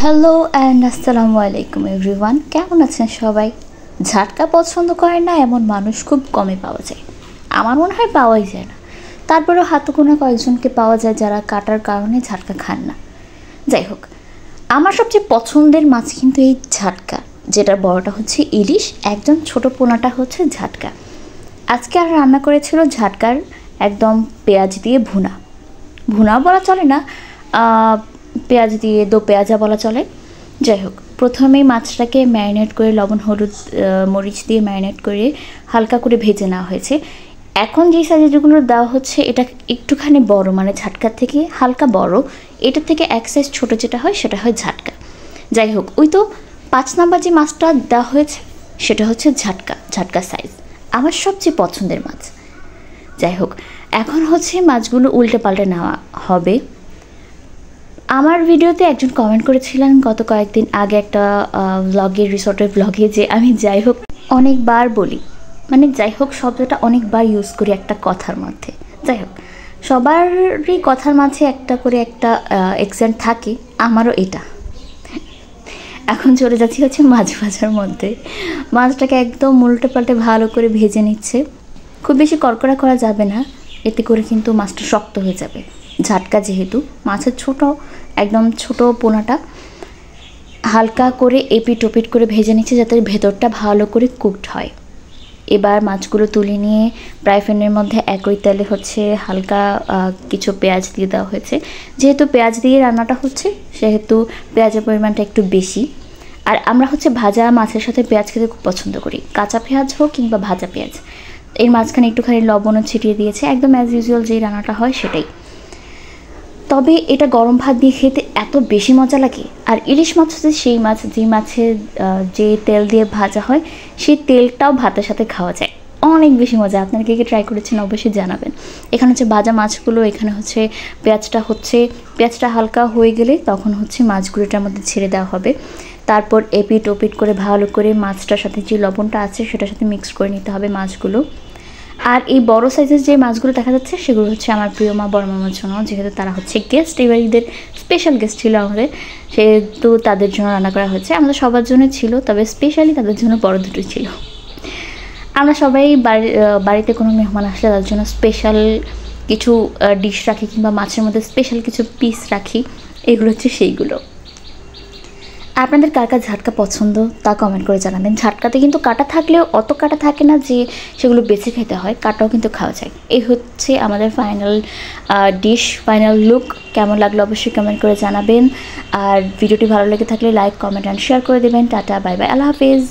Hello and আসসালামু আলাইকুম everyone, কেমন আছেন সবাই? ঝাটকা পছন্দ করেন না এমন মানুষ খুব কমই পাওয়া যায়। আমার মনে হয় পাওয়াই যায় না। তারপরেও হাতে গোনা কয়েকজনকে পাওয়া যায় যারা কাটার কারণে ঝাটকা খান না। যাই হোক, আমার সবচেয়ে পছন্দের মাছ কিন্তু এই ঝাটকা, যেটার বড়টা হচ্ছে ইলিশ, একদম ছোটো পোনাটা হচ্ছে ঝাটকা। আজকে আর রান্না করেছিল ঝাটকার একদম পেঁয়াজ দিয়ে ভুনা বলা চলে না, পেঁয়াজ দিয়ে দো পেঁয়াজা বলা চলে। যাই হোক, প্রথমেই মাছটাকে ম্যারিনেট করে লবণ হলুদ মরিচ দিয়ে ম্যারিনেট করে হালকা করে ভেজে নেওয়া হয়েছে। এখন যে সাইজগুলো দেওয়া হচ্ছে এটা একটুখানি বড়, মানে ঝাটকার থেকে হালকা বড়। এটার থেকে এক সাইজ ছোটো যেটা হয় সেটা হয় ঝাটকা। যাই হোক, ওই তো 5 নাম্বার যে মাছটা দেওয়া হয়েছে সেটা হচ্ছে ঝাটকা সাইজ, আমার সবচেয়ে পছন্দের মাছ। যাই হোক, এখন হচ্ছে মাছগুলো উল্টে পাল্টে নেওয়া হবে। আমার ভিডিওতে একজন কমেন্ট করেছিলেন গত কয়েকদিন আগে একটা রিসর্টের ব্লগে, যে আমি যাই হোক অনেকবার বলি, মানে যাই হোক শব্দটা অনেকবার ইউজ করি একটা কথার মধ্যে। যাই হোক, সবারই কথার মাঝে একটা করে একটা অ্যাকসেন্ট থাকে, আমারও এটা। এখন চলে যাচ্ছি হচ্ছে মাছ ভাজার মধ্যে। মাছটাকে একদম উল্টে পাল্টে ভালো করে ভেজে নিচ্ছে। খুব বেশি কড়কড়া করা যাবে না, এতে করে কিন্তু মাছটা শক্ত হয়ে যাবে। ঝাটকা যেহেতু, মাছের একদম ছোট পোনাটা হালকা করে এপিট ওপিট করে ভেজে নিচ্ছে যাতে ভেতরটা ভালো করে কুকড হয়। এবার মাছগুলো তুলে নিয়ে ফ্রাই প্যানের মধ্যে একই তেলে হচ্ছে হালকা কিছু পেঁয়াজ দিয়ে দেওয়া হয়েছে। যেহেতু পেঁয়াজ দিয়ে রান্নাটা হচ্ছে সেহেতু পেঁয়াজের পরিমাণটা একটু বেশি। আর আমরা হচ্ছে ভাজা মাছের সাথে পেঁয়াজ খেতে খুব পছন্দ করি, কাঁচা পেঁয়াজ হোক কিংবা ভাজা পেঁয়াজ। এর মাঝখানে একটুখানি লবণও ছিটিয়ে দিয়েছে, একদম অ্যাজ ইউজুয়াল যেই রান্নাটা হয় সেটাই। তবে এটা গরম ভাত দিয়ে খেতে এত বেশি মজা লাগে। আর ইলিশ মাছ হচ্ছে সেই মাছ যে মাছের যে তেল দিয়ে ভাজা হয় সেই তেলটাও ভাতের সাথে খাওয়া যায়, অনেক বেশি মজা। আপনারা কে কে ট্রাই করেছেন অবশ্যই জানাবেন। এখানে হচ্ছে ভাজা মাছগুলো, এখানে হচ্ছে পেঁয়াজটা হালকা হয়ে গেলে তখন হচ্ছে মাছগুলো এটার মধ্যে ছেড়ে দেওয়া হবে। তারপর এপিট ওপিট করে ভালো করে মাছটার সাথে যে লবণটা আছে সেটার সাথে মিক্স করে নিতে হবে মাছগুলো। আর এই বড় সাইজের যে মাছগুলো দেখা যাচ্ছে সেগুলো হচ্ছে আমার প্রিয় মা বড় মামার জন্য, যেহেতু তারা হচ্ছে গেস্ট, এবার ঈদের স্পেশাল গেস্ট ছিল আমাদের, সেহেতু তাদের জন্য রান্না করা হয়েছে। আমাদের সবার জন্য ছিল, তবে স্পেশালি তাদের জন্য বড় দুটো ছিল। আমরা সবাই বাড়িতে কোনো মেহমান আসলে তাদের জন্য স্পেশাল কিছু ডিশ রাখি, কিংবা মাছের মধ্যে স্পেশাল কিছু পিস রাখি। এগুলো হচ্ছে সেইগুলো। আপনাদের কার কার ঝাটকা পছন্দ তা কমেন্ট করে জানাবেন। ঝাটকাতে কিন্তু কাটা থাকলেও অত কাটা থাকে না যে সেগুলো বেছে খেতে হয়, কাটাও কিন্তু খাওয়া যায়। এই হচ্ছে আমাদের ফাইনাল ডিশ, ফাইনাল লুক। কেমন লাগলো অবশ্যই কমেন্ট করে জানাবেন। আর ভিডিওটি ভালো লেগে থাকলে লাইক, কমেন্ট অ্যান্ড শেয়ার করে দেবেন। টাটা, বাই বাই, আল্লাহ হাফেজ।